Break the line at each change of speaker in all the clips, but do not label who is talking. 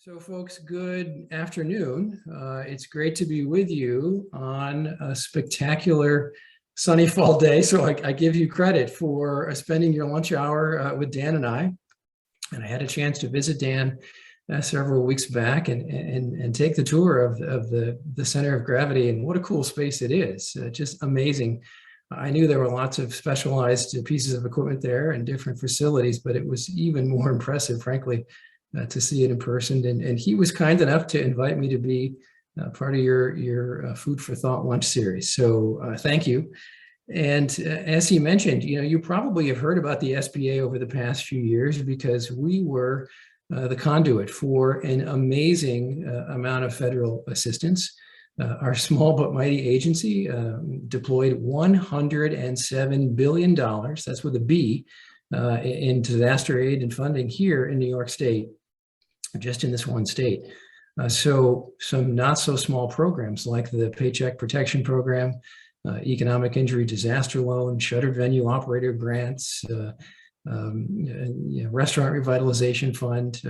So folks, good afternoon. It's great to be with you on a spectacular sunny fall day. So I give you credit for spending your lunch hour with Dan and I. And I had a chance to visit Dan several weeks back and take the tour of the center of gravity. And what a cool space it is. Just amazing. I knew there were lots of specialized pieces of equipment there and different facilities, but it was even more impressive, frankly, to see it in person. And he was kind enough to invite me to be part of your Food for Thought lunch series. So thank you. And as he mentioned, you probably have heard about the SBA over the past few years because we were the conduit for an amazing amount of federal assistance. Our small but mighty agency deployed $107 billion, that's with a B, in disaster aid and funding here in New York State, just in this one state. So some not so small programs like the Paycheck Protection Program, Economic Injury Disaster Loan, Shuttered Venue Operator Grants, Restaurant Revitalization Fund.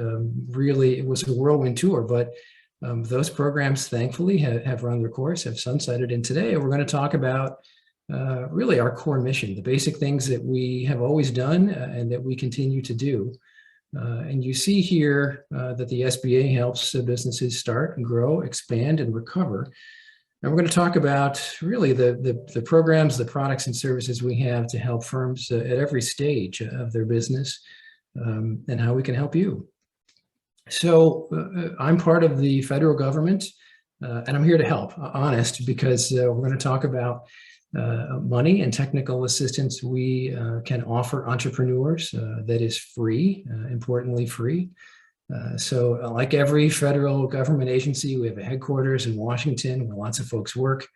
Really, it was a whirlwind tour, but those programs, thankfully, have run their course, have sunsetted. And today we're going to talk about really our core mission, the basic things that we have always done and that we continue to do. And you see here that the SBA helps businesses start and grow, expand, and recover. And we're going to talk about really the programs, the products and services we have to help firms at every stage of their business and how we can help you. So I'm part of the federal government and I'm here to help, honest, because we're going to talk about money and technical assistance we can offer entrepreneurs that is free, importantly free. So like every federal government agency, we have a headquarters in Washington where lots of folks work.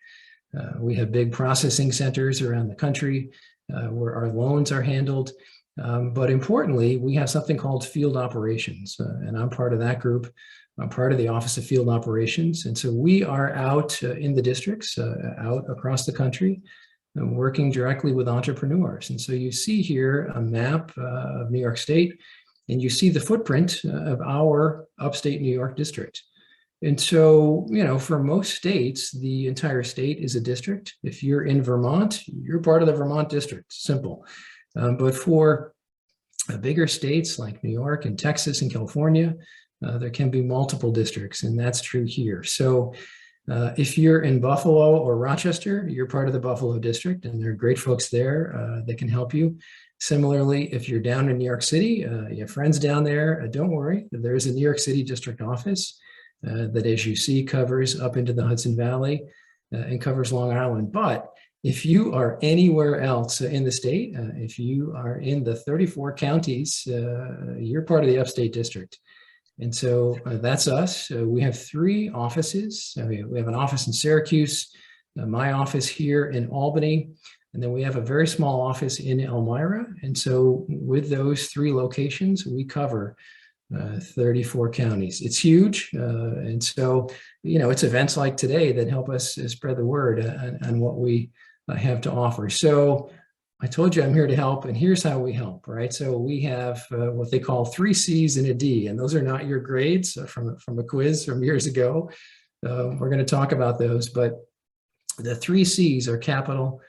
We have big processing centers around the country where our loans are handled. But importantly, we have something called field operations, and I'm part of that group. I'm part of the Office of Field Operations. And so we are out in the districts, out across the country, working directly with entrepreneurs. And so you see here a map of New York State, and you see the footprint of our upstate New York district. And so, for most states, the entire state is a district. If you're in Vermont, you're part of the Vermont district, simple. But for bigger states like New York and Texas and California, there can be multiple districts, and that's true here. So if you're in Buffalo or Rochester, you're part of the Buffalo district, and there are great folks there that can help you. Similarly, if you're down in New York City, you have friends down there, don't worry, there's a New York City district office that, as you see, covers up into the Hudson Valley and covers Long Island. But if you are anywhere else in the state, if you are in the 34 counties, you're part of the Upstate District. And so that's us. We have 3 offices. We have an office in Syracuse, my office here in Albany, and then we have a very small office in Elmira. And so with those 3 locations, we cover 34 counties. It's huge. And so, it's events like today that help us spread the word on what we have to offer. So I told you I'm here to help, and here's how we help, right? So we have what they call 3 C's and a D, and those are not your grades from a quiz from years ago. We're going to talk about those, but the 3 C's are capital,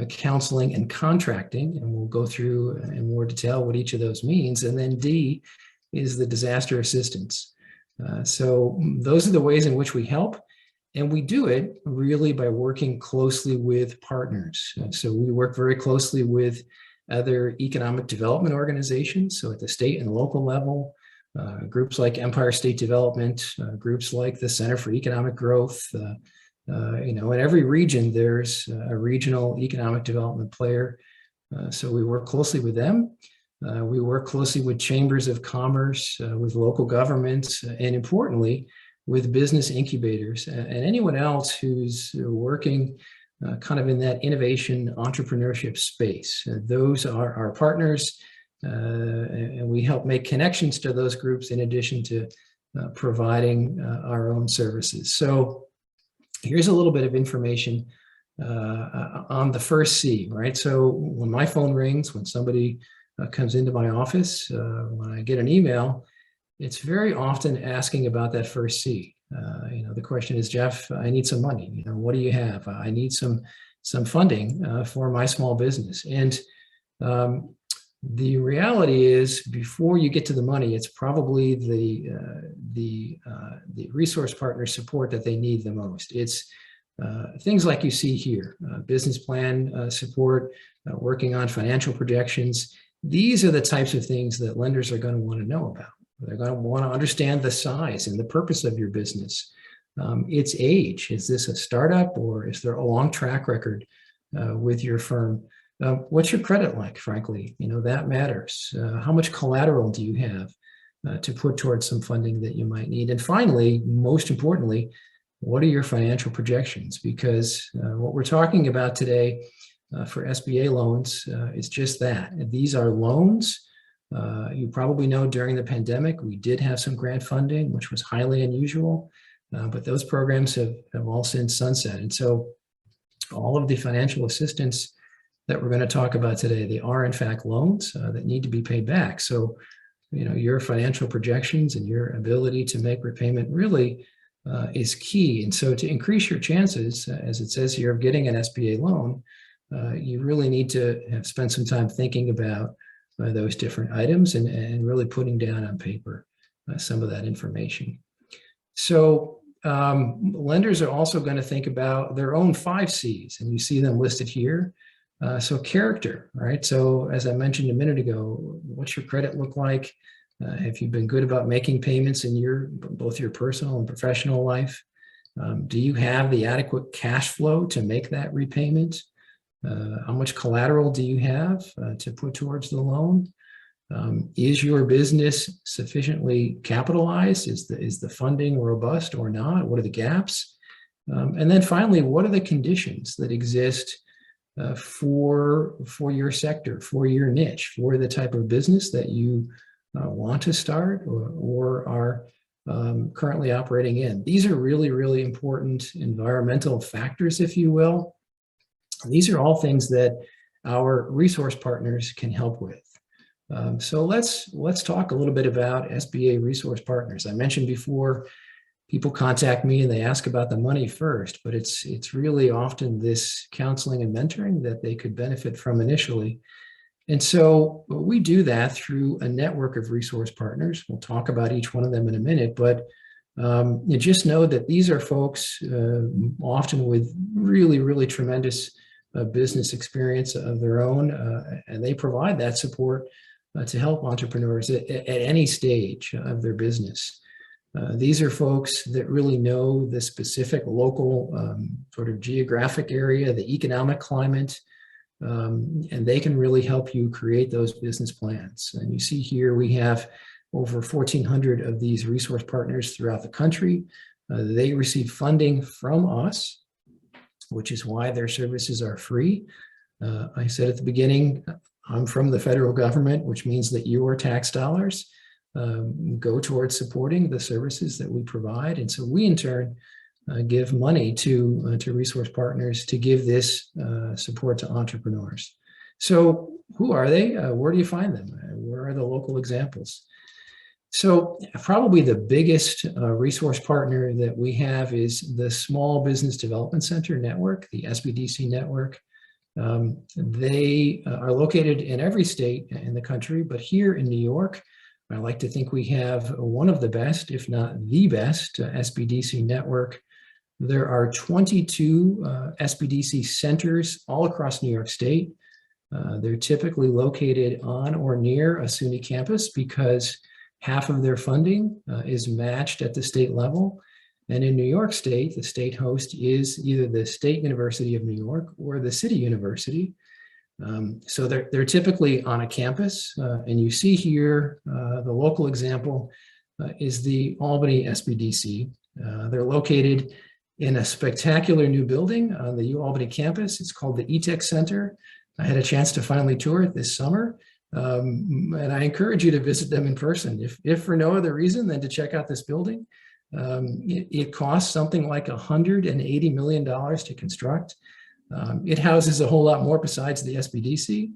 counseling, and contracting, and we'll go through in more detail what each of those means. And then D is the disaster assistance. So those are the ways in which we help. And we do it really by working closely with partners. So we work very closely with other economic development organizations. So at the state and local level, groups like Empire State Development, groups like the Center for Economic Growth. In every region, there's a regional economic development player. So we work closely with them. We work closely with chambers of commerce, with local governments, and importantly, with business incubators and anyone else who's working kind of in that innovation entrepreneurship space. Those are our partners, and we help make connections to those groups in addition to providing our own services. So here's a little bit of information on the first C, right? So when my phone rings, when somebody comes into my office, when I get an email, it's very often asking about that first C. The question is, Jeff, I need some money. What do you have? I need some funding for my small business. And the reality is, before you get to the money, it's probably the resource partner support that they need the most. It's things like you see here: business plan support, working on financial projections. These are the types of things that lenders are going to want to know about. They're going to want to understand the size and the purpose of your business, its age. Is this a startup, or is there a long track record with your firm? What's your credit like, frankly? That matters. How much collateral do you have to put towards some funding that you might need? And finally, most importantly, what are your financial projections? Because what we're talking about today for SBA loans is just that. These are loans. You probably know during the pandemic, we did have some grant funding, which was highly unusual, but those programs have all since sunset. And so all of the financial assistance that we're going to talk about today, they are in fact loans that need to be paid back. So, your financial projections and your ability to make repayment really is key. And so to increase your chances, as it says here, of getting an SBA loan, you really need to have spent some time thinking about those different items and really putting down on paper some of that information. So lenders are also going to think about their own 5 C's, and you see them listed here. So character, right? So as I mentioned a minute ago, what's your credit look like? Have you been good about making payments in both your personal and professional life? Do you have the adequate cash flow to make that repayment? How much collateral do you have to put towards the loan? Is your business sufficiently capitalized? Is the funding robust or not? What are the gaps? And then finally, what are the conditions that exist for your sector, for your niche, for the type of business that you want to start or are currently operating in? These are really, really important environmental factors, if you will. These are all things that our resource partners can help with. So let's talk a little bit about SBA Resource Partners. I mentioned before, people contact me and they ask about the money first, but it's really often this counseling and mentoring that they could benefit from initially. And so we do that through a network of resource partners. We'll talk about each one of them in a minute, but you just know that these are folks often with really, really tremendous business experience of their own, and they provide that support to help entrepreneurs at any stage of their business. These are folks that really know the specific local sort of geographic area, the economic climate, and they can really help you create those business plans. And you see here we have over 1,400 of these resource partners throughout the country. They receive funding from us, which is why their services are free. I said at the beginning, I'm from the federal government, which means that your tax dollars go towards supporting the services that we provide. And so we, in turn, give money to resource partners to give this support to entrepreneurs. So who are they? Where do you find them? Where are the local examples? So probably the biggest resource partner that we have is the Small Business Development Center Network, the SBDC network. They are located in every state in the country, but here in New York, I like to think we have one of the best, if not the best, SBDC network. There are 22 SBDC centers all across New York State. They're typically located on or near a SUNY campus because half of their funding is matched at the state level. And in New York State, the state host is either the State University of New York or the City University. So they're typically on a campus. And you see here, the local example is the Albany SBDC. They're located in a spectacular new building on the UAlbany campus. It's called the eTech Center. I had a chance to finally tour it this summer. And I encourage you to visit them in person, if for no other reason than to check out this building. It costs something like $180 million to construct. It houses a whole lot more besides the SBDC.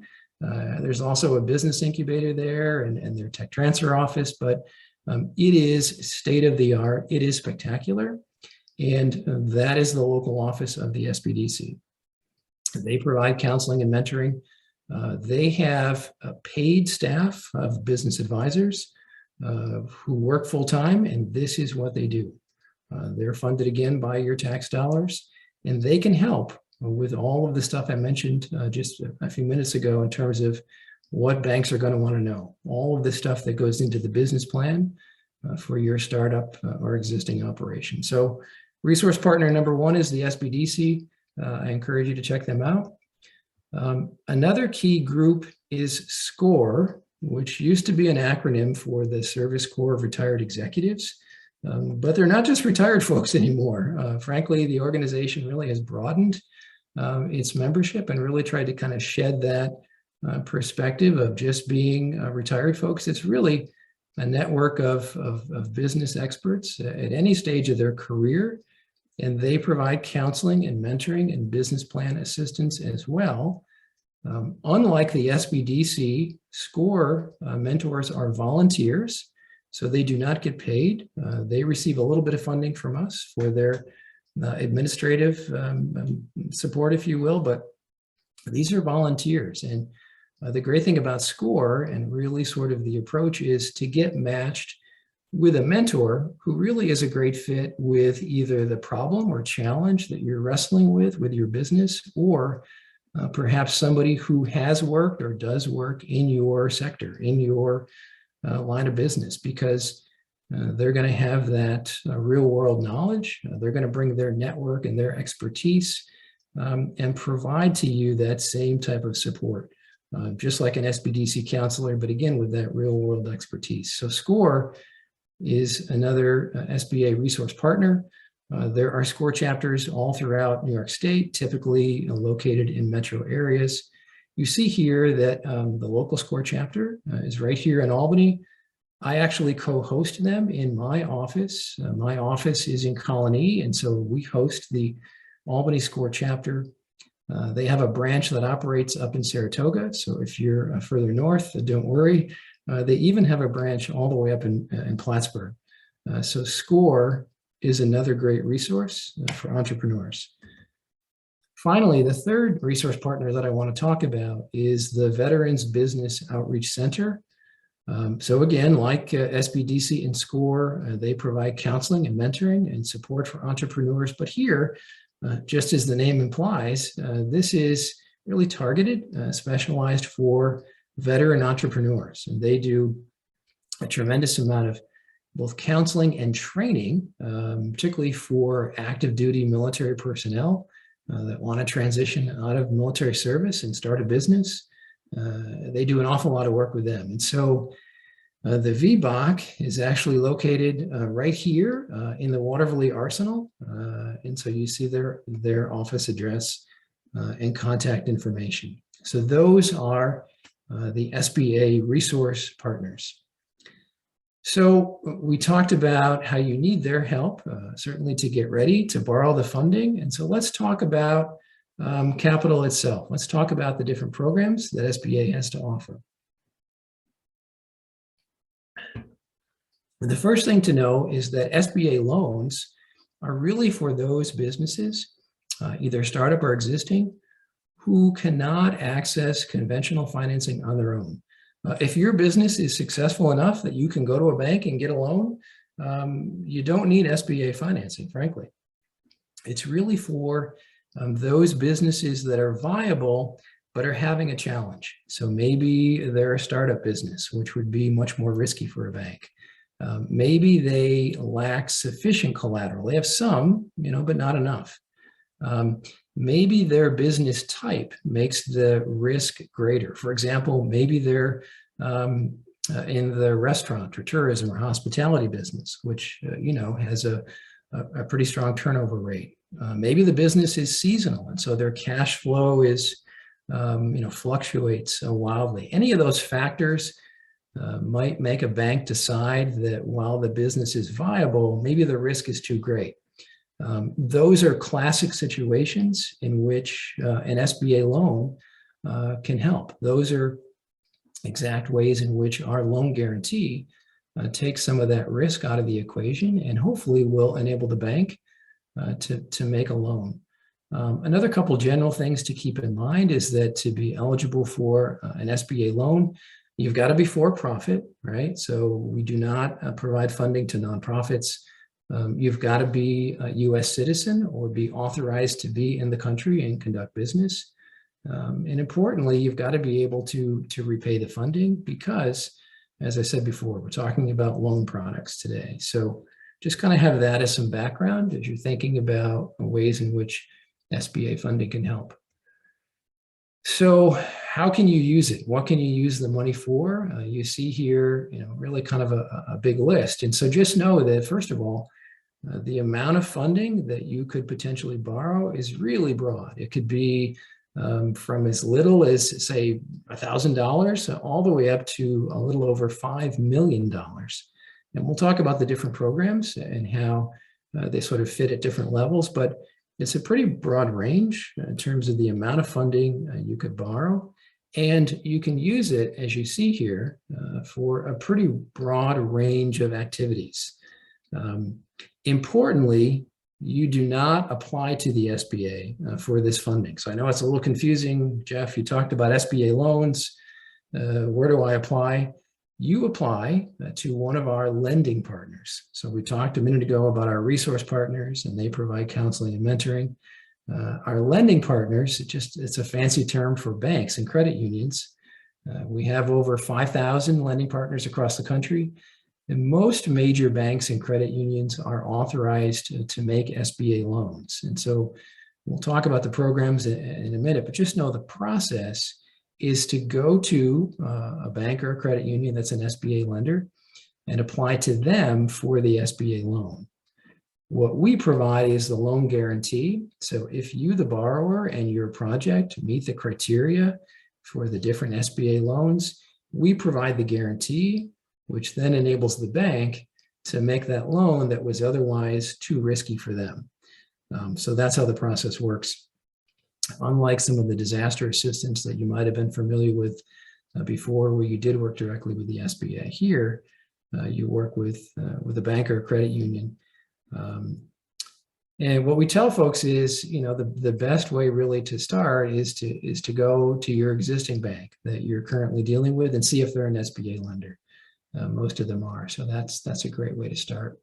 There's also a business incubator there and their tech transfer office, but It is state of the art. It is spectacular. And that is the local office of the SBDC. They provide counseling and mentoring. They have a paid staff of business advisors who work full-time, and this is what they do. They're funded again by your tax dollars, and they can help with all of the stuff I mentioned just a few minutes ago in terms of what banks are going to want to know, all of the stuff that goes into the business plan for your startup or existing operation. So resource partner number one is the SBDC. I encourage you to check them out. Another key group is SCORE, which used to be an acronym for the Service Corps of Retired Executives. But they're not just retired folks anymore. Frankly, the organization really has broadened its membership and really tried to kind of shed that perspective of just being retired folks. It's really a network of business experts at any stage of their career, and they provide counseling and mentoring and business plan assistance as well. Unlike the SBDC, SCORE mentors are volunteers, so they do not get paid. They receive a little bit of funding from us for their administrative support, if you will, but these are volunteers. And the great thing about SCORE and really sort of the approach is to get matched with a mentor who really is a great fit with either the problem or challenge that you're wrestling with your business, or perhaps somebody who has worked or does work in your sector, in your line of business, because they're going to have that real world knowledge. They're going to bring their network and their expertise and provide to you that same type of support, just like an SBDC counselor, but again, with that real world expertise. So SCORE is another SBA resource partner. There are SCORE chapters all throughout New York State, typically located in metro areas. You see here that the local SCORE chapter is right here in Albany. I actually co-host them in my office. My office is in Colony, and so we host the Albany SCORE chapter. They have a branch that operates up in Saratoga, so if you're further north, don't worry. They even have a branch all the way up in Plattsburgh. So SCORE is another great resource for entrepreneurs. Finally, the third resource partner that I want to talk about is the Veterans Business Outreach Center. So again, like SBDC and SCORE, they provide counseling and mentoring and support for entrepreneurs. But here, just as the name implies, this is really targeted, specialized for veteran entrepreneurs. And they do a tremendous amount of both counseling and training, particularly for active duty military personnel that want to transition out of military service and start a business. They do an awful lot of work with them. And so the VBOC is actually located right here in the Waterville Arsenal. And so you see their office address and contact information. So those are the SBA Resource Partners. So we talked about how you need their help, certainly to get ready to borrow the funding. And so let's talk about capital itself. Let's talk about the different programs that SBA has to offer. The first thing to know is that SBA loans are really for those businesses, either startup or existing, who cannot access conventional financing on their own. If your business is successful enough that you can go to a bank and get a loan, you don't need SBA financing, frankly. It's really for those businesses that are viable but are having a challenge. So maybe they're a startup business, which would be much more risky for a bank. Maybe they lack sufficient collateral. They have some, but not enough. Maybe their business type makes the risk greater. For example, maybe they're in the restaurant or tourism or hospitality business, which has a pretty strong turnover rate. Maybe the business is seasonal, and so their cash flow is fluctuates wildly. Any of those factors might make a bank decide that while the business is viable, maybe the risk is too great. Those are classic situations in which an SBA loan can help. Those are exact ways in which our loan guarantee take some of that risk out of the equation, and hopefully will enable the bank to make a loan. Another couple general things to keep in mind is that to be eligible for an SBA loan, you've got to be for profit, right? So we do not provide funding to nonprofits. You've got to be a U.S. citizen or be authorized to be in the country and conduct business. And importantly, you've got to be able to repay the funding because, as I said before, we're talking about loan products today. So just kind of have that as some background as you're thinking about ways in which SBA funding can help. So how can you use it? What can you use the money for? You see here, really kind of a big list. And so just know that, first of all, the amount of funding that you could potentially borrow is really broad. It could be from as little as, say, $1,000 all the way up to a little over $5 million. And we'll talk about the different programs and how they sort of fit at different levels, but it's a pretty broad range in terms of the amount of funding you could borrow. And you can use it, as you see here, for a pretty broad range of activities. Importantly, you do not apply to the SBA for this funding. So I know it's a little confusing. Jeff, you talked about SBA loans. Where do I apply? You apply to one of our lending partners. So we talked a minute ago about our resource partners, and they provide counseling and mentoring. Our lending partners, it's a fancy term for banks and credit unions. We have over 5,000 lending partners across the country. And most major banks and credit unions are authorized to make SBA loans. And so we'll talk about the programs in a minute, but just know the process is to go to a bank or a credit union that's an SBA lender and apply to them for the SBA loan. What we provide is the loan guarantee. So if you, the borrower, and your project meet the criteria for the different SBA loans, we provide the guarantee, which then enables the bank to make that loan that was otherwise too risky for them. So that's how the process works. Unlike some of the disaster assistance that you might have been familiar with before, where you did work directly with the SBA, here you work with a bank or a credit union. And what we tell folks is, the best way really to start is to go to your existing bank that you're currently dealing with and see if they're an SBA lender. Most of them are, so that's a great way to start.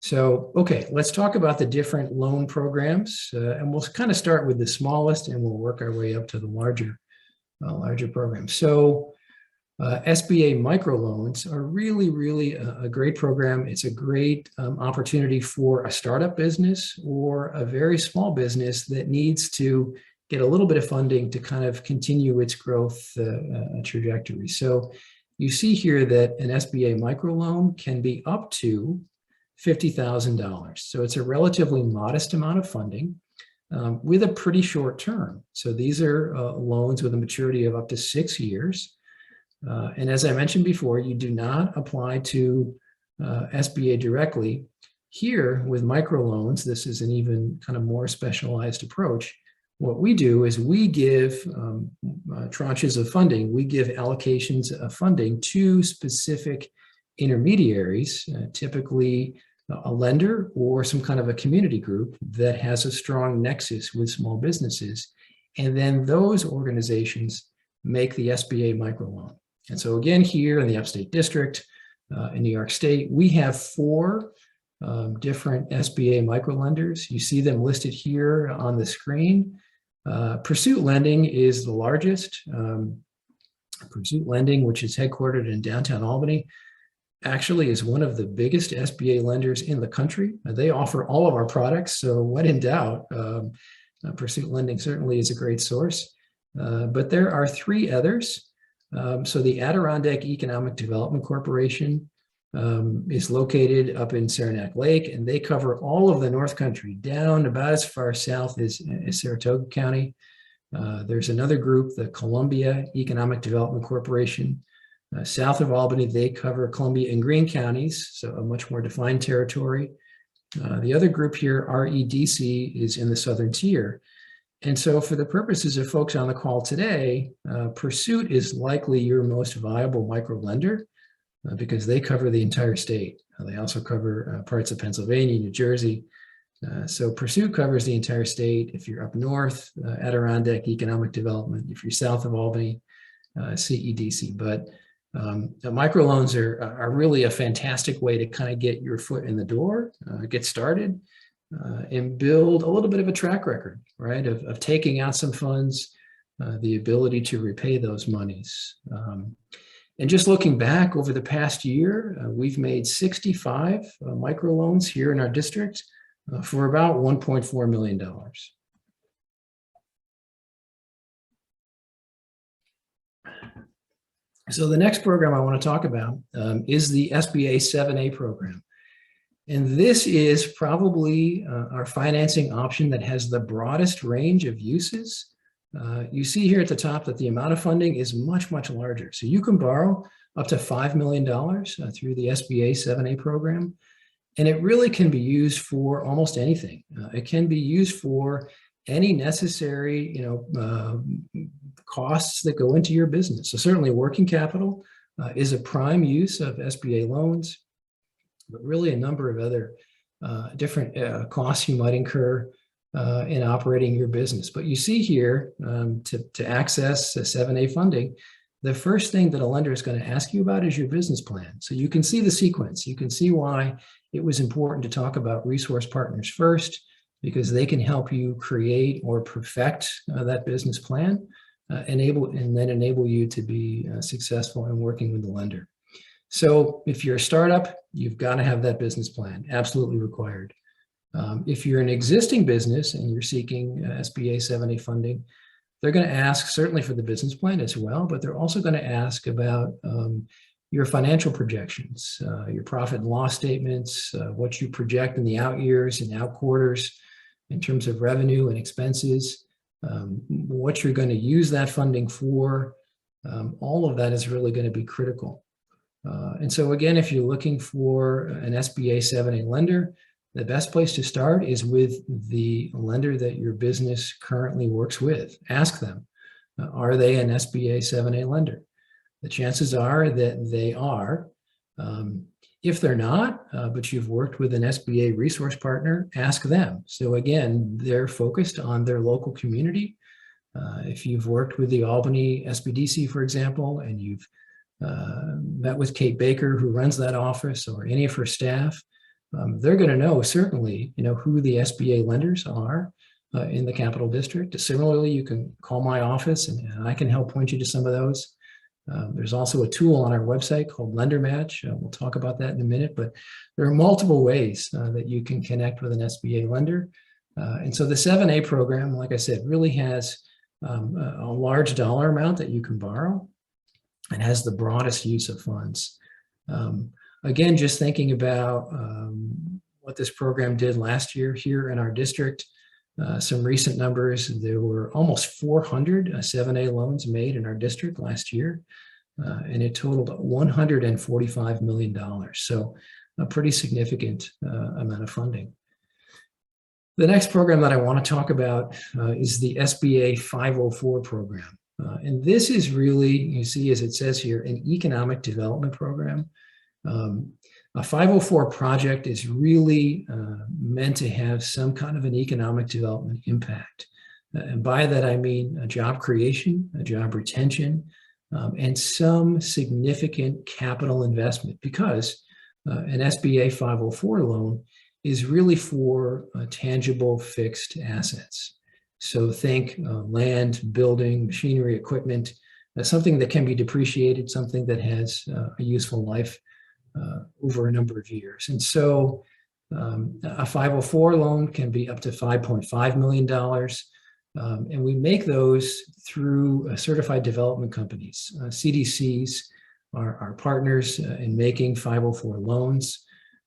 So, okay, let's talk about the different loan programs, and we'll kind of start with the smallest, and we'll work our way up to the larger programs. So, SBA Micro Loans are really a great program. It's a great opportunity for a startup business or a very small business that needs to get a little bit of funding to kind of continue its growth trajectory. So, you see here that an SBA micro loan can be up to $50,000. So it's a relatively modest amount of funding with a pretty short term. So these are loans with a maturity of up to 6 years. And as I mentioned before, you do not apply to SBA directly. Here with microloans, this is an even kind of more specialized approach. What we do is we give tranches of funding. We give allocations of funding to specific intermediaries, typically a lender or some kind of a community group that has a strong nexus with small businesses. And then those organizations make the SBA microloan. And so again, here in the Upstate District, in New York State, we have 4 different SBA microlenders. You see them listed here on the screen. Pursuit Lending is the largest. Pursuit Lending, which is headquartered in downtown Albany, actually is one of the biggest SBA lenders in the country. They offer all of our products, so when in doubt, Pursuit Lending certainly is a great source. But there are 3 others. So the Adirondack Economic Development Corporation is located up in Saranac Lake, and they cover all of the North Country, down about as far south as Saratoga County. There's another group, the Columbia Economic Development Corporation. South of Albany, they cover Columbia and Greene counties, so a much more defined territory. The other group here, REDC, is in the southern tier. And so for the purposes of folks on the call today, Pursuit is likely your most viable micro lender. because they cover the entire state. They also cover parts of Pennsylvania, New Jersey. So Pursuit covers the entire state. If you're up north, Adirondack Economic Development. If you're south of Albany, CEDC. But microloans are really a fantastic way to kind of get your foot in the door, get started, and build a little bit of a track record, right, of taking out some funds, the ability to repay those monies. And just looking back over the past year, we've made 65 microloans here in our district for about $1.4 million. So the next program I want to talk about is the SBA 7A program. And this is probably our financing option that has the broadest range of uses. You see here at the top that the amount of funding is much, much larger. So you can borrow up to $5 million through the SBA 7A program. And it really can be used for almost anything. It can be used for any necessary, costs that go into your business. So certainly working capital is a prime use of SBA loans, but really a number of other different costs you might incur in operating your business. But you see here, to access 7A funding, the first thing that a lender is going to ask you about is your business plan. So you can see the sequence. You can see why it was important to talk about resource partners first, because they can help you create or perfect that business plan, and then enable you to be successful in working with the lender. So if you're a startup, you've got to have that business plan, absolutely required. If you're an existing business and you're seeking SBA 7A funding, they're going to ask certainly for the business plan as well, but they're also going to ask about your financial projections, your profit and loss statements, what you project in the out years and out quarters in terms of revenue and expenses, what you're going to use that funding for. All of that is really going to be critical. And so again, if you're looking for an SBA 7A lender, the best place to start is with the lender that your business currently works with. Ask them, are they an SBA 7A lender? The chances are that they are. If they're not, but you've worked with an SBA resource partner, ask them. So again, they're focused on their local community. If you've worked with the Albany SBDC, for example, and you've met with Kate Baker, who runs that office, or any of her staff, they're going to know certainly, who the SBA lenders are in the Capital District. Similarly, you can call my office and I can help point you to some of those. There's also a tool on our website called Lender Match. We'll talk about that in a minute, but there are multiple ways that you can connect with an SBA lender. And so the 7A program, like I said, really has a large dollar amount that you can borrow and has the broadest use of funds. Again, just thinking about what this program did last year here in our district, some recent numbers, there were almost 400 7A loans made in our district last year, and it totaled $145 million. So a pretty significant amount of funding. The next program that I want to talk about is the SBA 504 program. And this is really, you see, as it says here, an economic development program. A 504 project is really meant to have some kind of an economic development impact. And by that, I mean a job creation, a job retention, and some significant capital investment, because an SBA 504 loan is really for tangible fixed assets. So think land, building, machinery, equipment, something that can be depreciated, something that has a useful life over a number of years. And so a 504 loan can be up to $5.5 million. And we make those through certified development companies. CDCs are our partners in making 504 loans.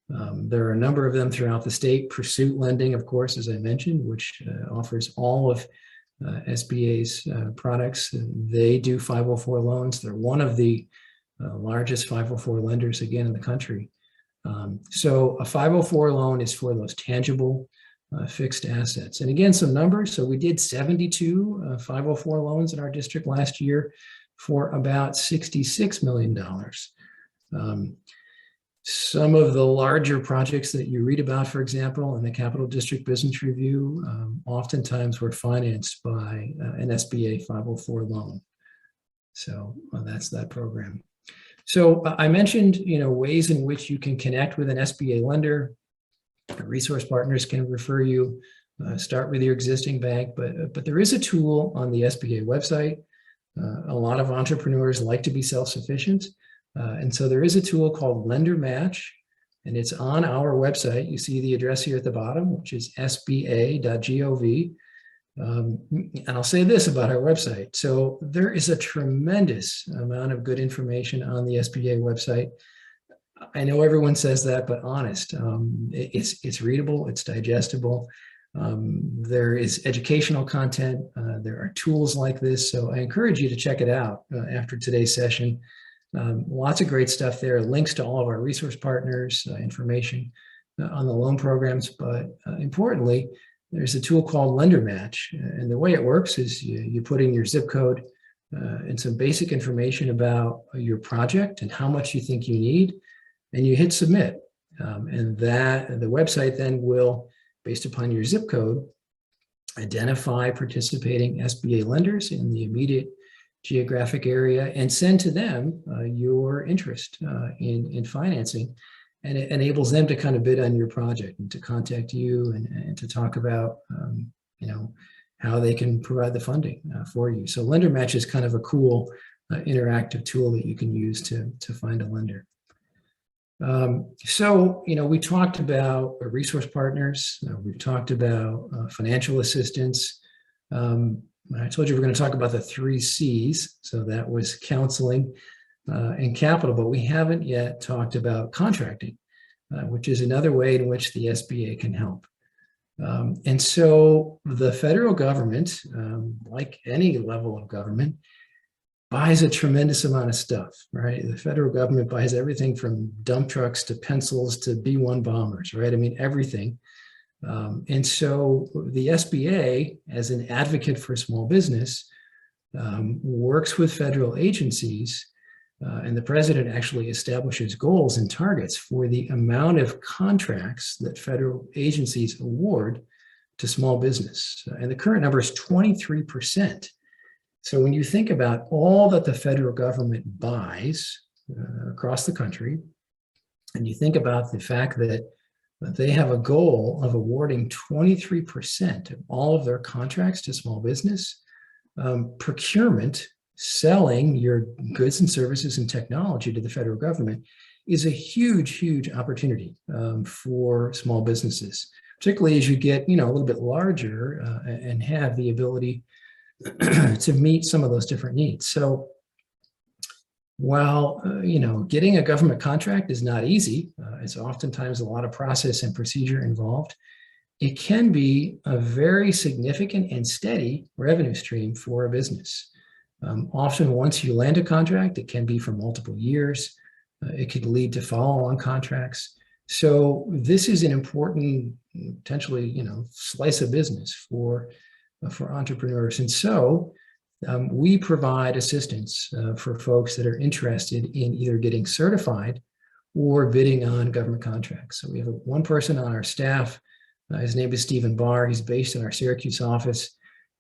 There are a number of them throughout the state. Pursuit Lending, of course, as I mentioned, which offers all of SBA's products. They do 504 loans. They're one of the largest 504 lenders, again, in the country. So a 504 loan is for those tangible fixed assets. And again, some numbers. So we did 72 504 loans in our district last year for about $66 million. Some of the larger projects that you read about, for example, in the Capital District Business Review, oftentimes were financed by an SBA 504 loan. So that's that program. So I mentioned, ways in which you can connect with an SBA lender. Resource Partners can refer you. Start with your existing bank, but there is a tool on the SBA website. A lot of entrepreneurs like to be self-sufficient. And so there is a tool called Lender Match, and it's on our website. You see the address here at the bottom, which is sba.gov. And I'll say this about our website. So there is a tremendous amount of good information on the SBA website. I know everyone says that, but honest, it's readable, it's digestible. There is educational content. There are tools like this. So I encourage you to check it out after today's session. Lots of great stuff there, links to all of our resource partners, information on the loan programs, but importantly, there's a tool called Lender Match. And the way it works is you put in your zip code and some basic information about your project and how much you think you need, and you hit submit. And that the website then will, based upon your zip code, identify participating SBA lenders in the immediate geographic area and send to them your interest in financing. And it enables them to kind of bid on your project and to contact you and to talk about, how they can provide the funding for you. So Lender Match is kind of a cool interactive tool that you can use to find a lender. We talked about resource partners. We've talked about financial assistance. I told you we're going to talk about the 3 C's. So that was counseling and capital, but we haven't yet talked about contracting, which is another way in which the SBA can help. And so the federal government, like any level of government, buys a tremendous amount of stuff, right? The federal government buys everything from dump trucks to pencils to B-1 bombers, right? I mean, everything. And so the SBA, as an advocate for small business, works with federal agencies, and the president actually establishes goals and targets for the amount of contracts that federal agencies award to small business. And the current number is 23%. So when you think about all that the federal government buys across the country, and you think about the fact that they have a goal of awarding 23% of all of their contracts to small business, procurement, selling your goods and services and technology to the federal government is a huge, huge opportunity for small businesses, particularly as you get, a little bit larger and have the ability to meet some of those different needs. So while, getting a government contract is not easy, it's oftentimes a lot of process and procedure involved, it can be a very significant and steady revenue stream for a business. Often once you land a contract, it can be for multiple years. It could lead to follow-on contracts. So this is an important, potentially, slice of business for entrepreneurs. And so we provide assistance for folks that are interested in either getting certified or bidding on government contracts. So we have one person on our staff. His name is Stephen Barr. He's based in our Syracuse office,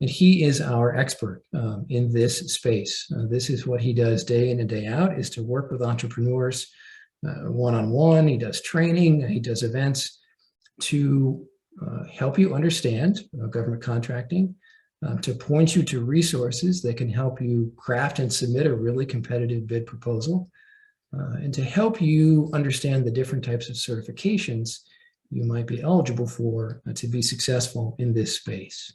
and he is our expert in this space. This is what he does day in and day out, is to work with entrepreneurs one-on-one. He does training, he does events to help you understand government contracting, to point you to resources that can help you craft and submit a really competitive bid proposal, and to help you understand the different types of certifications you might be eligible for to be successful in this space.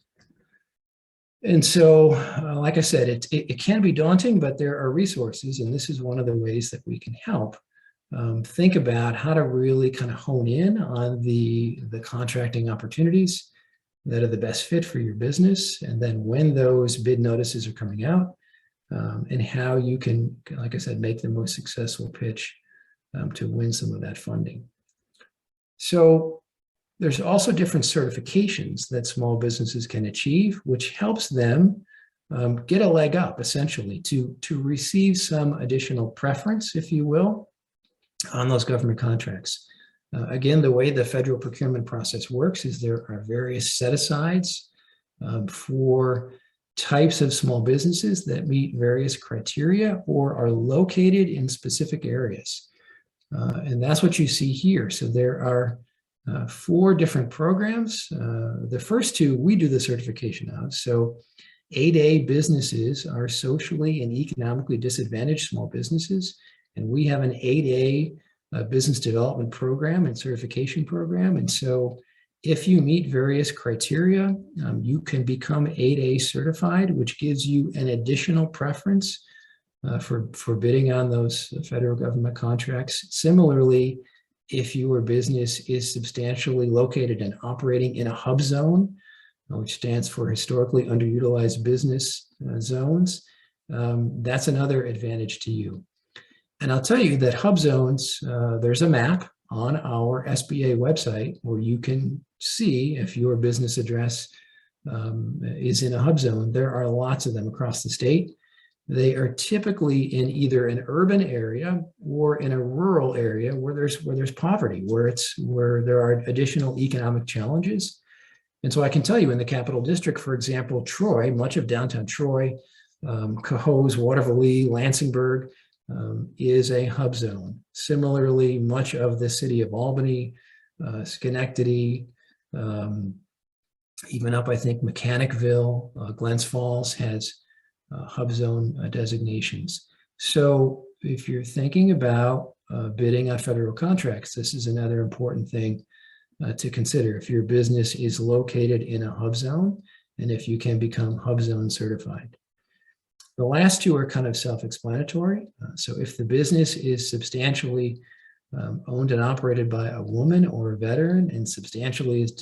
And so, like I said, it can be daunting, but there are resources, and this is one of the ways that we can help think about how to really kind of hone in on the contracting opportunities that are the best fit for your business, and then when those bid notices are coming out, and how you can, like I said, make the most successful pitch to win some of that funding. So there's also different certifications that small businesses can achieve, which helps them get a leg up, essentially, to receive some additional preference, if you will, on those government contracts. Again, the way the federal procurement process works is there are various set-asides for types of small businesses that meet various criteria or are located in specific areas. And that's what you see here. So there are 4 different programs. The first 2 we do the certification of. So 8A businesses are socially and economically disadvantaged small businesses. And we have an 8A business development program and certification program. And so if you meet various criteria, you can become 8A certified, which gives you an additional preference for bidding on those federal government contracts. Similarly, if your business is substantially located and operating in a hub zone, which stands for historically underutilized business zones, that's another advantage to you. And I'll tell you that hub zones, there's a map on our SBA website where you can see if your business address is in a hub zone. There are lots of them across the state. They are typically in either an urban area or in a rural area where there's poverty, where there are additional economic challenges. And so I can tell you in the Capital District, for example, Troy, much of downtown Troy, Cohoes, Waterville, Lansingburg, is a hub zone. Similarly, much of the city of Albany, Schenectady, even up, I think, Mechanicville, Glens Falls has hub zone designations. So if you're thinking about bidding on federal contracts, this is another important thing to consider. If your business is located in a hub zone, and if you can become hub zone certified. The last 2 are kind of self-explanatory. So if the business is substantially owned and operated by a woman or a veteran, and substantially is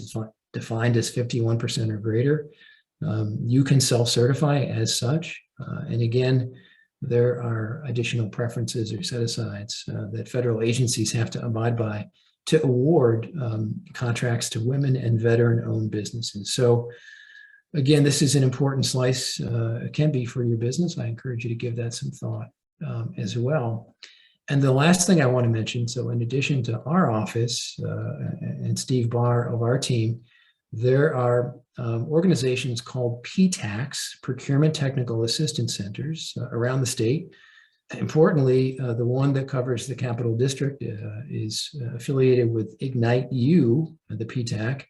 defined as 51% or greater, you can self-certify as such. And again, there are additional preferences or set-asides that federal agencies have to abide by to award contracts to women and veteran-owned businesses. So again, this is an important slice, it can be for your business. I encourage you to give that some thought as well. And the last thing I want to mention, so in addition to our office and Steve Barr of our team, there are organizations called PTACs, Procurement Technical Assistance Centers, around the state. Importantly, the one that covers the Capital District is affiliated with Ignite U, the PTAC,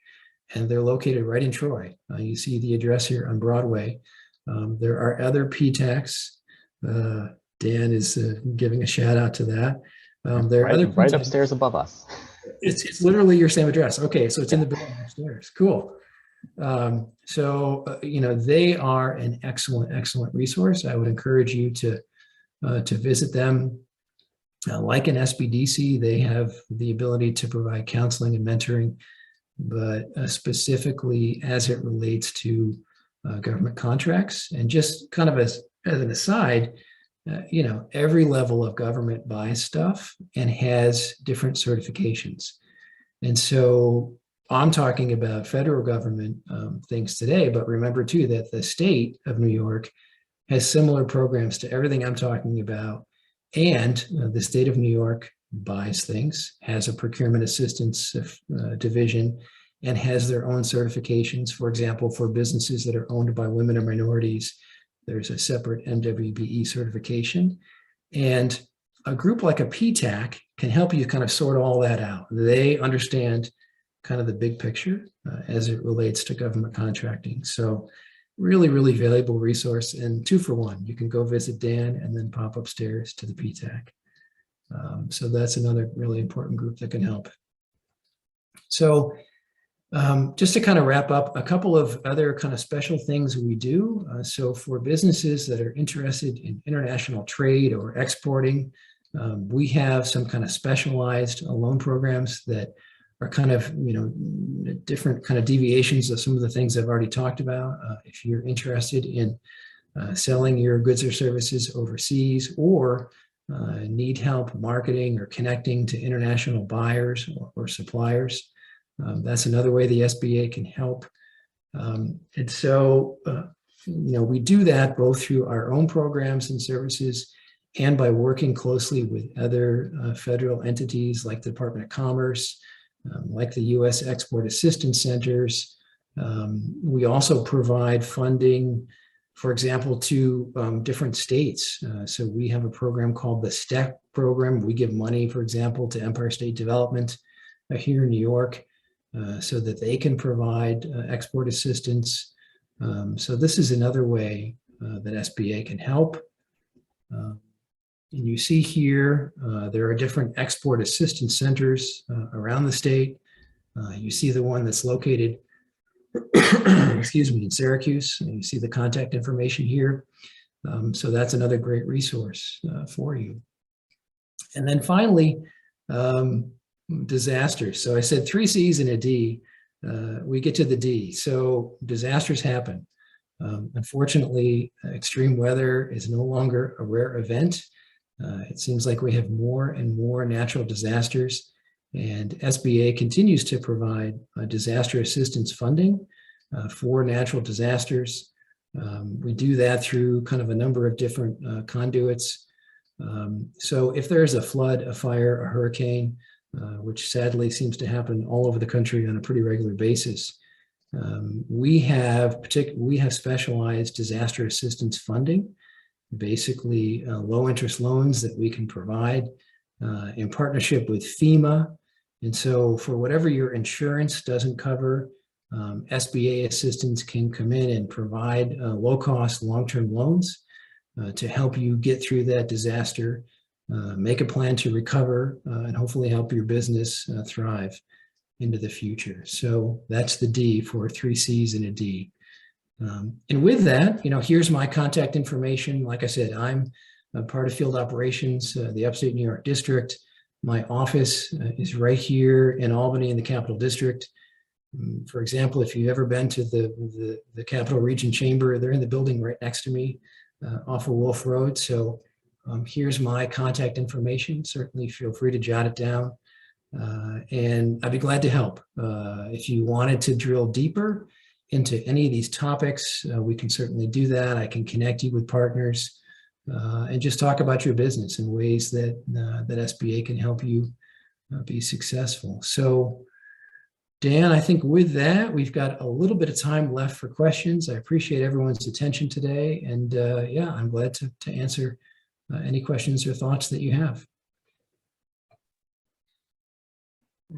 and they're located right in Troy. You see the address here on Broadway. There are other PTACs. Dan is giving a shout out to that. There are other
right upstairs above us.
It's literally your same address. Okay, so it's in the building upstairs. Cool. They are an excellent resource. I would encourage you to visit them. Like an SBDC, they have the ability to provide counseling and mentoring, but specifically as it relates to government contracts. And just kind of as an aside, every level of government buys stuff and has different certifications. And so I'm talking about federal government things today, but remember too that the state of New York has similar programs to everything I'm talking about. And the state of New York buys things, has a procurement assistance division, and has their own certifications. For example, for businesses that are owned by women or minorities, there's a separate MWBE certification. And a group like a PTAC can help you kind of sort all that out. They understand kind of the big picture as it relates to government contracting. So really, really valuable resource, and 2 for 1. You can go visit Dan and then pop upstairs to the PTAC. So that's another really important group that can help. So just to kind of wrap up, a couple of other kind of special things we do. So for businesses that are interested in international trade or exporting, we have some kind of specialized loan programs that are kind of, different kind of deviations of some of the things I've already talked about. If you're interested in selling your goods or services overseas, or need help marketing or connecting to international buyers or suppliers, that's another way the SBA can help. And so, we do that both through our own programs and services and by working closely with other federal entities like the Department of Commerce, like the U.S. Export Assistance Centers. We also provide funding, for example, to different states. So we have a program called the STEP program. We give money, for example, to Empire State Development here in New York so that they can provide export assistance. So this is another way that SBA can help. And you see here, there are different export assistance centers around the state. You see the one that's located, excuse me, in Syracuse. And you see the contact information here. So that's another great resource for you. And then finally, disasters. So I said 3 C's and a D. We get to the D. So disasters happen. Unfortunately, extreme weather is no longer a rare event. It seems like we have more and more natural disasters, and SBA continues to provide disaster assistance funding for natural disasters. We do that through kind of a number of different conduits. So if there's a flood, a fire, a hurricane, which sadly seems to happen all over the country on a pretty regular basis, we have specialized disaster assistance funding, basically low interest loans that we can provide in partnership with FEMA. And so for whatever your insurance doesn't cover, SBA assistance can come in and provide low cost long-term loans to help you get through that disaster, make a plan to recover, and hopefully help your business thrive into the future. So that's the D for 3 C's and a D. And with that, here's my contact information. Like I said, I'm a part of field operations, the Upstate New York District. My office is right here in Albany in the Capital District. For example, if you've ever been to the Capital Region Chamber, they're in the building right next to me off of Wolf Road. So here's my contact information. Certainly feel free to jot it down. And I'd be glad to help. If you wanted to drill deeper into any of these topics, we can certainly do that. I can connect you with partners and just talk about your business in ways that SBA can help you be successful. So Dan, I think with that, we've got a little bit of time left for questions. I appreciate everyone's attention today. And yeah, I'm glad to answer any questions or thoughts that you have.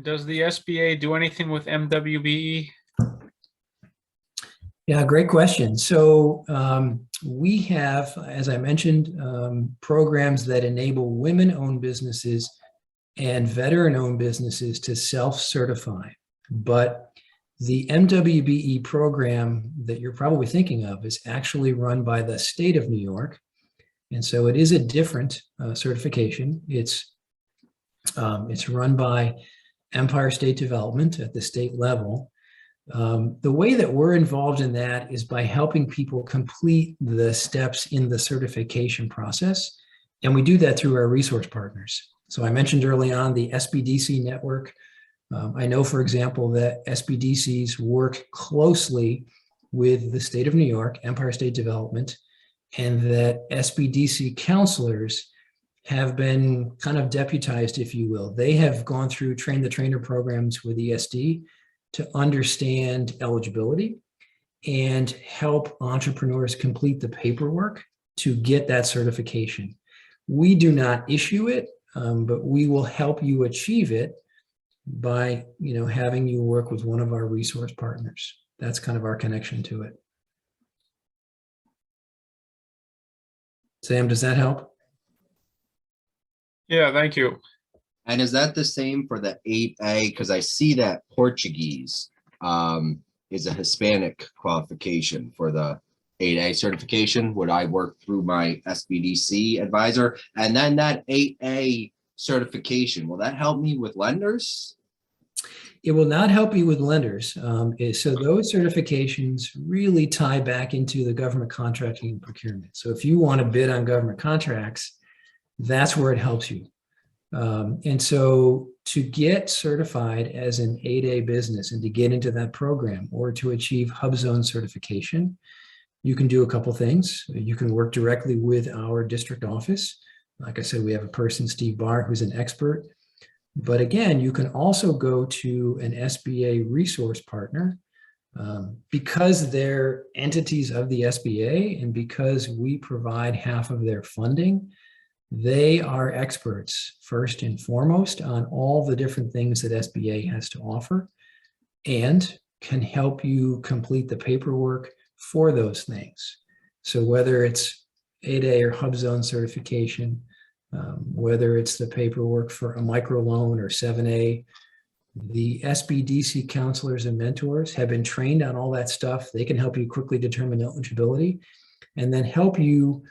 Does the SBA do anything with MWBE?
Yeah, great question. So we have, as I mentioned, programs that enable women-owned businesses and veteran-owned businesses to self-certify. But the MWBE program that you're probably thinking of is actually run by the state of New York. And so it is a different certification. It's run by Empire State Development at the state level. The way that we're involved in that is by helping people complete the steps in the certification process. And we do that through our resource partners. So I mentioned early on the SBDC network. I know, for example, that SBDCs work closely with the state of New York, Empire State Development, and that SBDC counselors have been kind of deputized, if you will. They have gone through train the trainer programs with ESD to understand eligibility and help entrepreneurs complete the paperwork to get that certification. We do not issue it, but we will help you achieve it by having you work with one of our resource partners. That's kind of our connection to it. Sam, does that help?
Yeah, thank you.
And is that the same for the 8A? Because I see that Portuguese is a Hispanic qualification for the 8A certification. Would I work through my SBDC advisor? And then that 8A certification, will that help me with lenders?
It will not help you with lenders. So those certifications really tie back into the government contracting and procurement. So if you want to bid on government contracts, that's where it helps you. And so to get certified as an 8A business and to get into that program or to achieve HubZone certification, you can do a couple things. You can work directly with our district office. Like I said, we have a person, Steve Barr, who's an expert. But again, you can also go to an SBA resource partner because they're entities of the SBA and because we provide half of their funding. They are experts, first and foremost, on all the different things that SBA has to offer and can help you complete the paperwork for those things. So whether it's 8A or Hub Zone certification, whether it's the paperwork for a micro loan or 7A, the SBDC counselors and mentors have been trained on all that stuff. They can help you quickly determine eligibility and then help you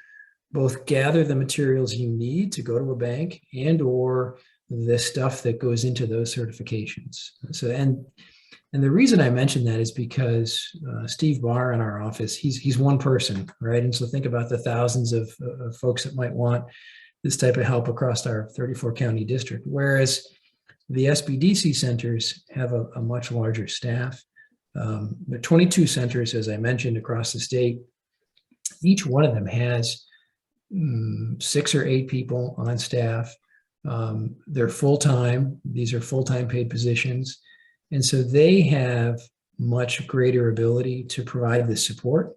both gather the materials you need to go to a bank and or the stuff that goes into those certifications. So, and the reason I mention that is because Steve Barr in our office, he's one person, right? And so think about the thousands of folks that might want this type of help across our 34 county district. Whereas the SBDC centers have a much larger staff. There are 22 centers, as I mentioned, across the state. Each one of them has 6 or 8 people on staff. They're full-time. These are full-time paid positions. And so they have much greater ability to provide the support.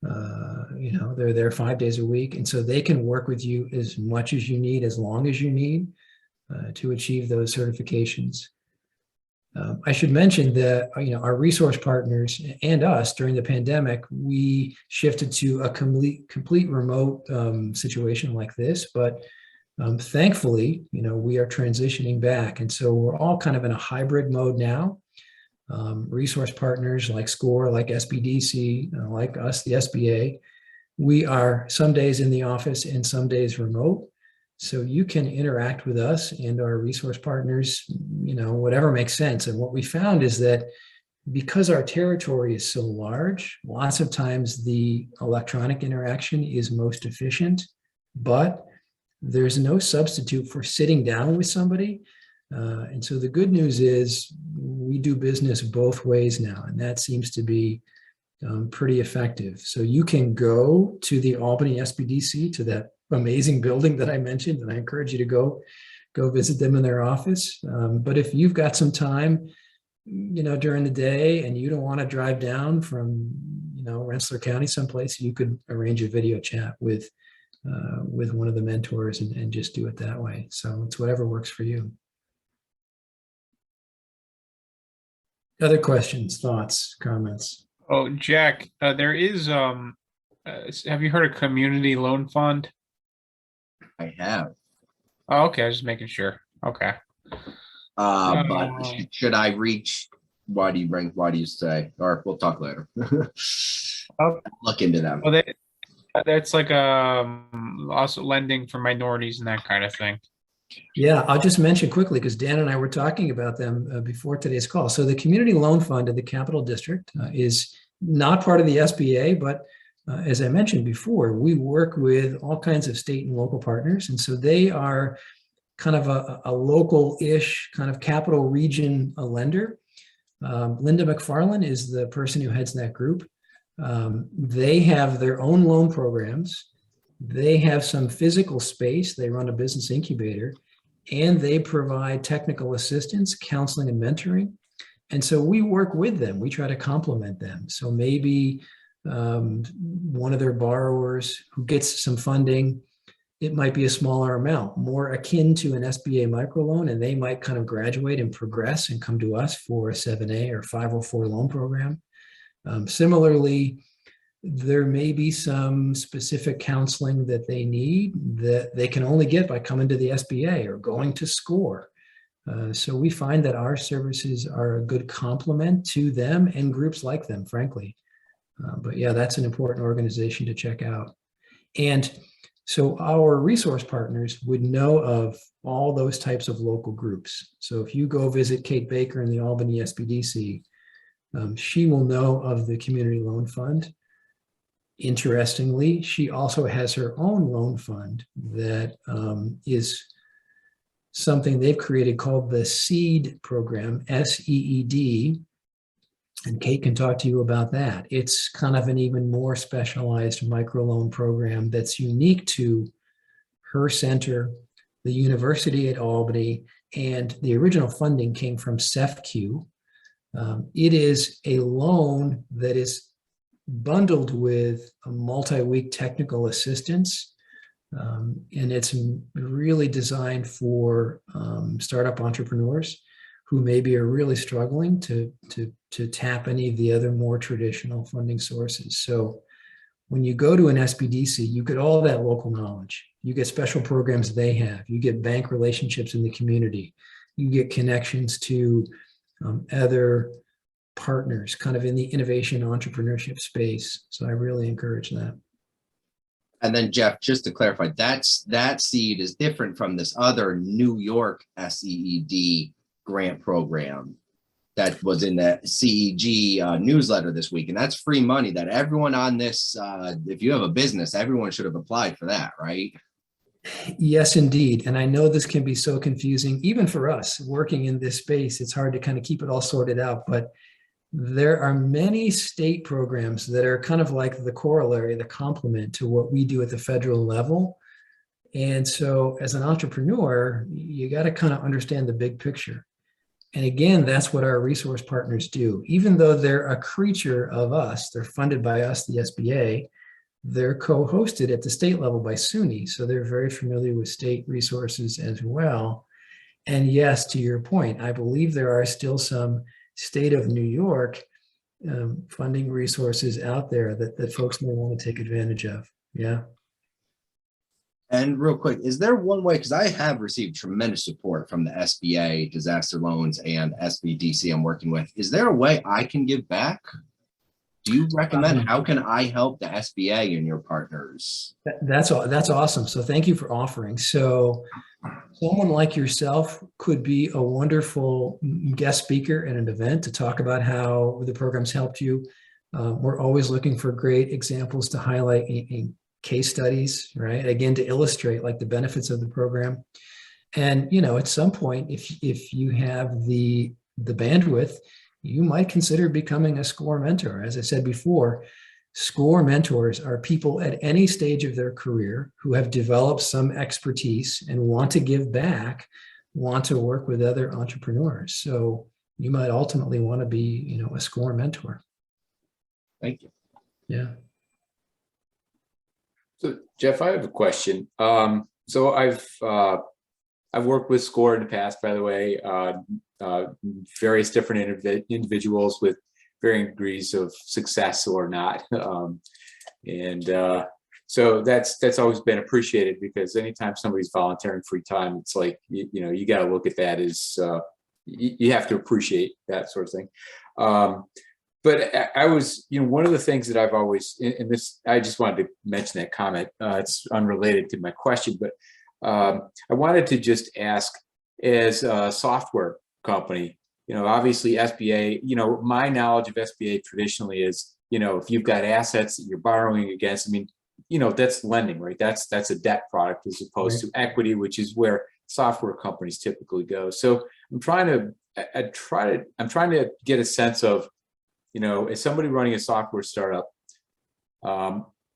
They're there 5 days a week. And so they can work with you as much as you need, as long as you need to achieve those certifications. I should mention that, our resource partners and us during the pandemic, we shifted to a complete remote situation like this, but thankfully, we are transitioning back. And so we're all kind of in a hybrid mode now. Resource partners like SCORE, like SBDC, like us, the SBA, we are some days in the office and some days remote. So you can interact with us and our resource partners, whatever makes sense. And what we found is that because our territory is so large, lots of times the electronic interaction is most efficient, but there's no substitute for sitting down with somebody. And so the good news is we do business both ways now, and that seems to be pretty effective. So you can go to the Albany SBDC, to that amazing building that I mentioned, and I encourage you to go visit them in their office. But if you've got some time, during the day and you don't want to drive down from, Rensselaer County someplace, you could arrange a video chat with one of the mentors and just do it that way. So it's whatever works for you. Other questions, thoughts, comments?
Oh, Jack, there is, have you heard of Community Loan Fund?
I have.
Oh, okay, I was just making sure. Okay.
But should I reach? Why do you say? Or we'll talk later. Look into them.
Well, that's like also lending for minorities and that kind of thing.
Yeah, I'll just mention quickly because Dan and I were talking about them before today's call. So the Community Loan Fund of the Capital District is not part of the SBA, but as I mentioned before, we work with all kinds of state and local partners. And so they are kind of a local-ish kind of capital region lender. Linda McFarland is the person who heads that group. They have their own loan programs. They have some physical space. They run a business incubator, and they provide technical assistance, counseling, and mentoring. And so we work with them. We try to complement them. So maybe one of their borrowers who gets some funding, it might be a smaller amount, more akin to an SBA Micro Loan, and they might kind of graduate and progress and come to us for a 7A or 504 loan program. Similarly, there may be some specific counseling that they need that they can only get by coming to the SBA or going to SCORE. So we find that our services are a good complement to them and groups like them, frankly. But yeah, that's an important organization to check out. And so our resource partners would know of all those types of local groups. So if you go visit Kate Baker in the Albany SBDC, she will know of the Community Loan Fund. Interestingly, she also has her own loan fund that is something they've created called the SEED program, SEED. And Kate can talk to you about that. It's kind of an even more specialized microloan program that's unique to her center, the University at Albany, and the original funding came from CEFQ. It is a loan that is bundled with a multi-week technical assistance, and it's really designed for startup entrepreneurs who maybe are really struggling to tap any of the other more traditional funding sources. So when you go to an SBDC, you get all that local knowledge. You get special programs they have. You get bank relationships in the community. You get connections to other partners kind of in the innovation entrepreneurship space. So I really encourage that.
And then Jeff, just to clarify, that seed is different from this other New York SEED grant program that was in the CEG newsletter this week. And that's free money that everyone on this, if you have a business, everyone should have applied for that, right?
Yes, indeed. And I know this can be so confusing, even for us working in this space. It's hard to kind of keep it all sorted out, but there are many state programs that are kind of like the corollary, the complement to what we do at the federal level. And so as an entrepreneur, you got to kind of understand the big picture. And again, that's what our resource partners do. Even though they're a creature of us, they're funded by us, the SBA, they're co-hosted at the state level by SUNY. So they're very familiar with state resources as well. And yes, to your point, I believe there are still some state of New York funding resources out there that folks may want to take advantage of. Yeah.
And real quick, is there one way, because I have received tremendous support from the SBA disaster loans and SBDC I'm working with. Is there a way I can give back? Do you recommend, how can I help the SBA and your partners?
That's awesome. So thank you for offering. So someone like yourself could be a wonderful guest speaker at an event to talk about how the program's helped you. We're always looking for great examples to highlight in case studies, right? Again, to illustrate like the benefits of the program. And, you know, at some point, if you have the bandwidth, you might consider becoming a SCORE mentor. As I said before, SCORE mentors are people at any stage of their career who have developed some expertise and want to give back, want to work with other entrepreneurs. So you might ultimately want to be, you know, a SCORE mentor.
Thank you.
Yeah.
So Jeff, I have a question. So I've worked with SCORE in the past, by the way, various different individuals with varying degrees of success or not. So that's always been appreciated, because anytime somebody's volunteering free time, it's like, you know, you got to look at that as, you have to appreciate that sort of thing. But I was, you know, one of the things that I've always, in this, I just wanted to mention that comment. It's unrelated to my question, but I wanted to just ask, as a software company, you know, obviously SBA, you know, my knowledge of SBA traditionally is, you know, if you've got assets that you're borrowing against, I mean, you know, that's lending, right? That's a debt product as opposed to equity, which is where software companies typically go. So I'm trying to get a sense of, you know, as somebody running a software startup,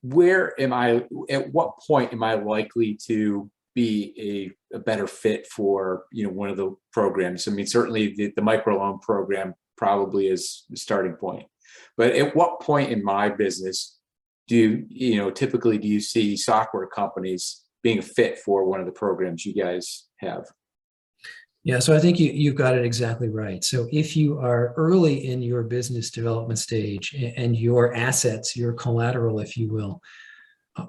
where am I, at what point am I likely to be a better fit for, you know, one of the programs? I mean, certainly the microloan program probably is the starting point, but at what point in my business typically do you see software companies being a fit for one of the programs you guys have?
Yeah, so I think you've got it exactly right. So if you are early in your business development stage and your assets, your collateral, if you will,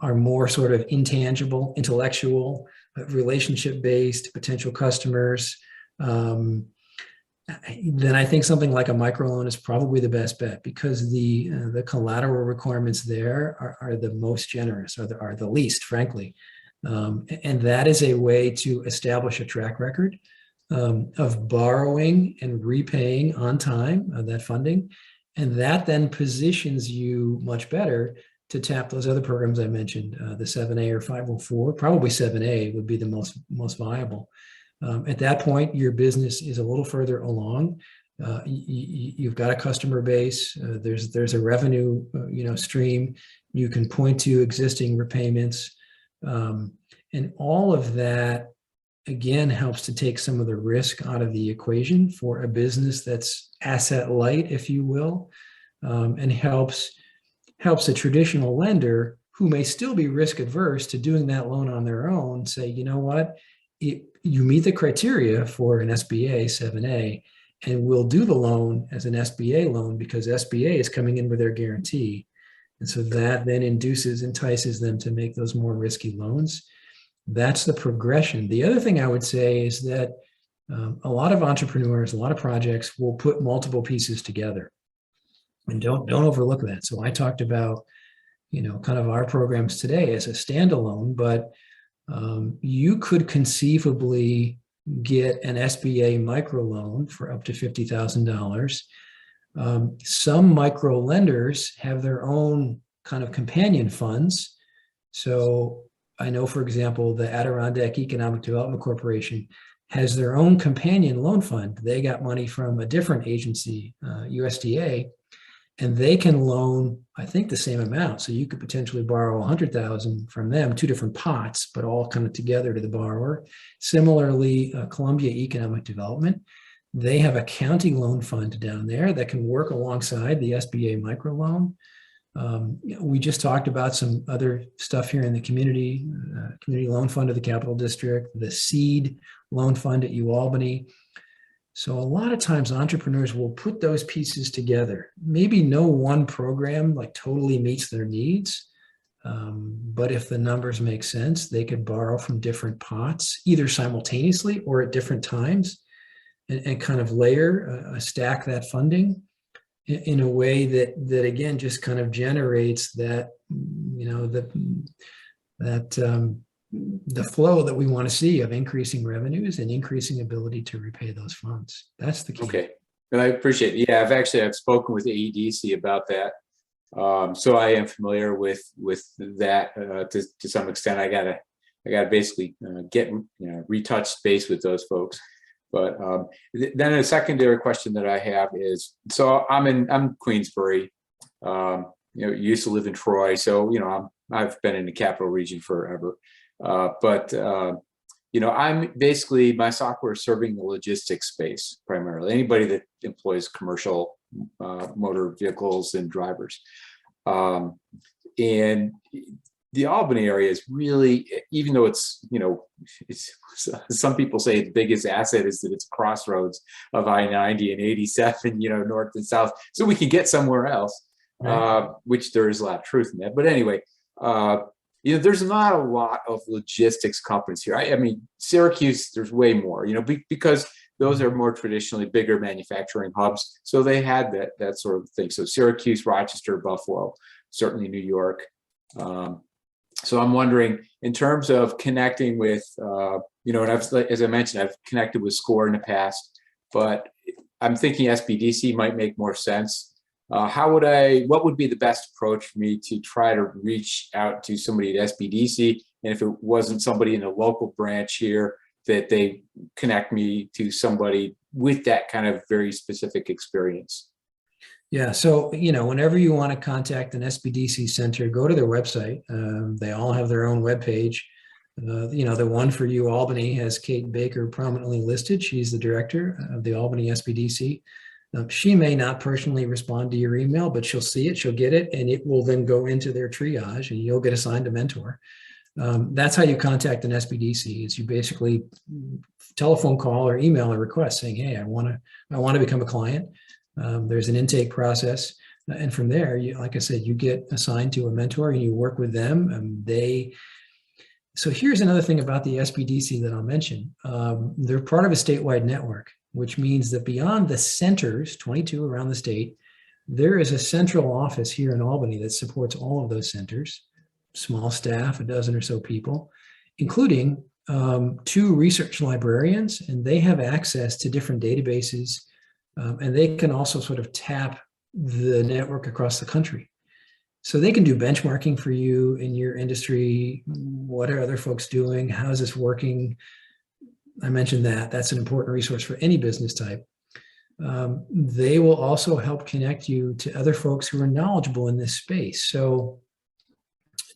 are more sort of intangible, intellectual, relationship-based, potential customers, then I think something like a microloan is probably the best bet, because the collateral requirements there are the most generous, are the least, frankly. And that is a way to establish a track record of borrowing and repaying on time that funding. And that then positions you much better to tap those other programs I mentioned, the 7A or 504. Probably 7A would be the most viable. At that point, your business is a little further along. You've got a customer base. There's a revenue stream. You can point to existing repayments. And all of that, again, helps to take some of the risk out of the equation for a business that's asset light, if you will, and helps a traditional lender who may still be risk adverse to doing that loan on their own say, you know what, you meet the criteria for an SBA 7A, and we'll do the loan as an SBA loan because SBA is coming in with their guarantee. And so that then entices them to make those more risky loans. That's the progression. The other thing I would say is that a lot of entrepreneurs, a lot of projects will put multiple pieces together, and don't overlook that. So I talked about, kind of our programs today as a standalone, but you could conceivably get an SBA micro loan for up to $50,000. Some micro lenders have their own kind of companion funds. So I know, for example, the Adirondack Economic Development Corporation has their own companion loan fund. They got money from a different agency, USDA, and they can loan, I think, the same amount. So you could potentially borrow $100,000 from them, two different pots, but all kind of together to the borrower. Similarly, Columbia Economic Development, they have a county loan fund down there that can work alongside the SBA Micro Loan. We just talked about some other stuff here in the community loan fund of the Capital District, the seed loan fund at UAlbany. So a lot of times entrepreneurs will put those pieces together. Maybe no one program like totally meets their needs, but if the numbers make sense, they could borrow from different pots, either simultaneously or at different times, and kind of stack that funding in a way that again just kind of generates that, the flow that we want to see of increasing revenues and increasing ability to repay those funds. That's the key.
Okay, and I appreciate it. Yeah, I've spoken with AEDC about that, so I am familiar with that to some extent. I gotta basically get retouch space with those folks. But then a secondary question that I have is, so I'm Queensbury, used to live in Troy, so I've been in the capital region forever. But I'm basically, my software is serving the logistics space primarily. Anybody that employs commercial motor vehicles and drivers. And the Albany area is really, even though it's some people say the biggest asset is that it's crossroads of I-90 and 87, north and south, so we can get somewhere else, right. Which there is a lot of truth in that. But anyway, there's not a lot of logistics companies here. I mean, Syracuse, there's way more, because those are more traditionally bigger manufacturing hubs. So they had that sort of thing. So Syracuse, Rochester, Buffalo, certainly New York. So I'm wondering, in terms of connecting with, and as I mentioned, I've connected with SCORE in the past, but I'm thinking SBDC might make more sense. What would be the best approach for me to try to reach out to somebody at SBDC? And if it wasn't somebody in a local branch here, that they connect me to somebody with that kind of very specific experience?
Yeah, so, whenever you want to contact an SBDC center, go to their website. They all have their own webpage. The one for UAlbany has Kate Baker prominently listed. She's the director of the Albany SBDC. She may not personally respond to your email, but she'll see it, she'll get it, and it will then go into their triage, and you'll get assigned a mentor. That's how you contact an SBDC, is you basically telephone call or email a request saying, hey, I want to become a client. There's an intake process. And from there, like I said, you get assigned to a mentor and you work with them. So here's another thing about the SBDC that I'll mention. They're part of a statewide network, which means that beyond the centers, 22 around the state, there is a central office here in Albany that supports all of those centers, small staff, a dozen or so people, including 2 research librarians, and they have access to different databases. And they can also sort of tap the network across the country. So they can do benchmarking for you in your industry. What are other folks doing? How is this working? I mentioned that. That's an important resource for any business type. They will also help connect you to other folks who are knowledgeable in this space. So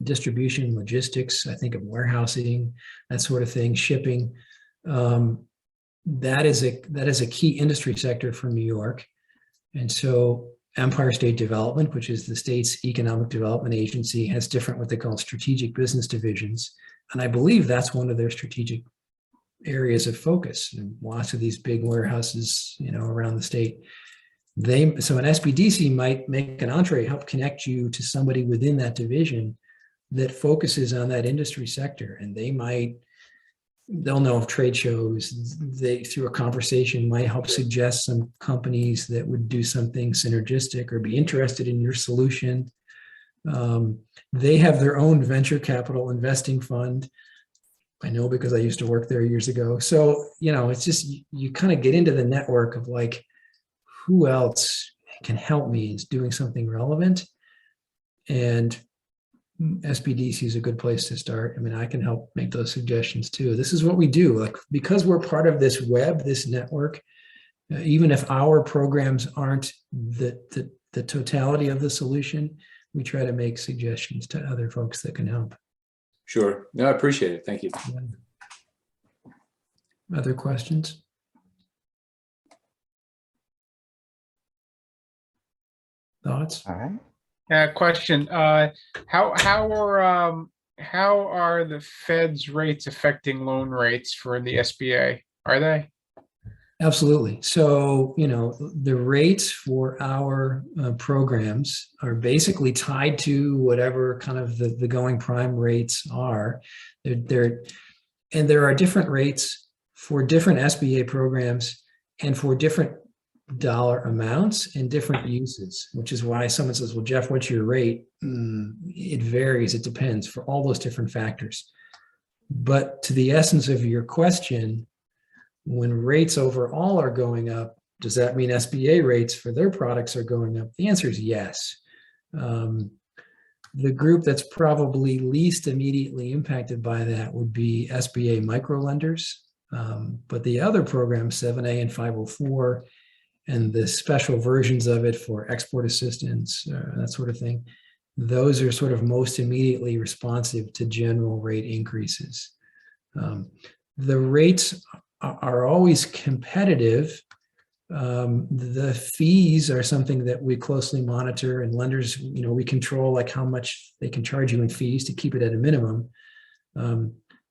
distribution, logistics, I think of warehousing, that sort of thing, shipping. That is a key industry sector for New York. And so Empire State Development, which is the state's economic development agency, has different what they call strategic business divisions. And I believe that's one of their strategic areas of focus. And lots of these big warehouses, around the state. So an SBDC might make an entree, help connect you to somebody within that division that focuses on that industry sector. And they'll know of trade shows. They, through a conversation, might help suggest some companies that would do something synergistic or be interested in your solution. They have their own venture capital investing fund. I know because I used to work there years ago. So, it's just, you kind of get into the network of like, who else can help me is doing something relevant. And SBDC is a good place to start. I mean, I can help make those suggestions too. This is what we do. Like, because we're part of this web, this network, even if our programs aren't the totality of the solution, we try to make suggestions to other folks that can help.
Sure. No, I appreciate it. Thank you.
Other questions? Thoughts?
All right.
Question. How are the Fed's rates affecting loan rates for the SBA? Are they?
Absolutely. So, the rates for our programs are basically tied to whatever kind of the going prime rates are. And there are different rates for different SBA programs and for different dollar amounts and different uses, which is why someone says, well, Jeff, what's your rate? It varies. It depends for all those different factors. But to the essence of your question, when rates overall are going up, does that mean SBA rates for their products are going up? The answer is yes. The group that's probably least immediately impacted by that would be SBA Micro Lenders. But the other programs, 7A and 504, and the special versions of it for export assistance, that sort of thing, those are sort of most immediately responsive to general rate increases. The rates are always competitive. The fees are something that we closely monitor, and lenders, we control like how much they can charge you in fees to keep it at a minimum.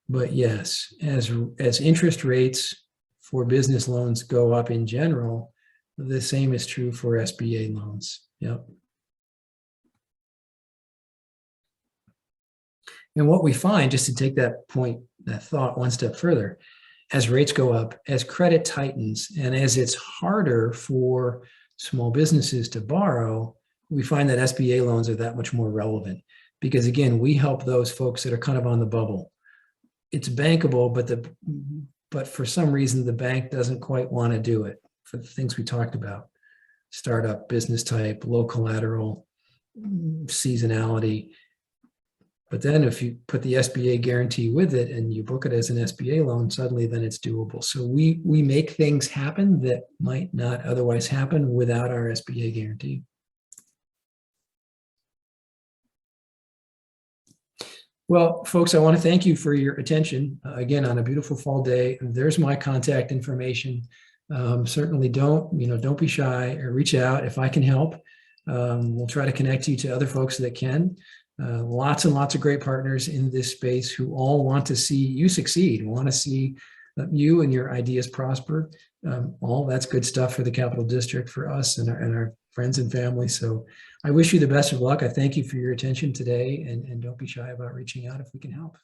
But yes, as interest rates for business loans go up in general, the same is true for SBA loans. Yep. And what we find, just to take that thought one step further, as rates go up, as credit tightens, and as it's harder for small businesses to borrow, we find that SBA loans are that much more relevant. Because again, we help those folks that are kind of on the bubble. It's bankable, but for some reason, the bank doesn't quite want to do it for the things we talked about: startup, business type, low collateral, seasonality. But then if you put the SBA guarantee with it and you book it as an SBA loan, suddenly then it's doable. So we make things happen that might not otherwise happen without our SBA guarantee. Well, folks, I want to thank you for your attention. Again, on a beautiful fall day, there's my contact information. Certainly don't be shy or reach out if I can help. We'll try to connect you to other folks that can. Lots and lots of great partners in this space who all want to see you succeed, want to see you and your ideas prosper. All that's good stuff for the Capital District, for us and our friends and family. So I wish you the best of luck. I thank you for your attention today, and don't be shy about reaching out if we can help.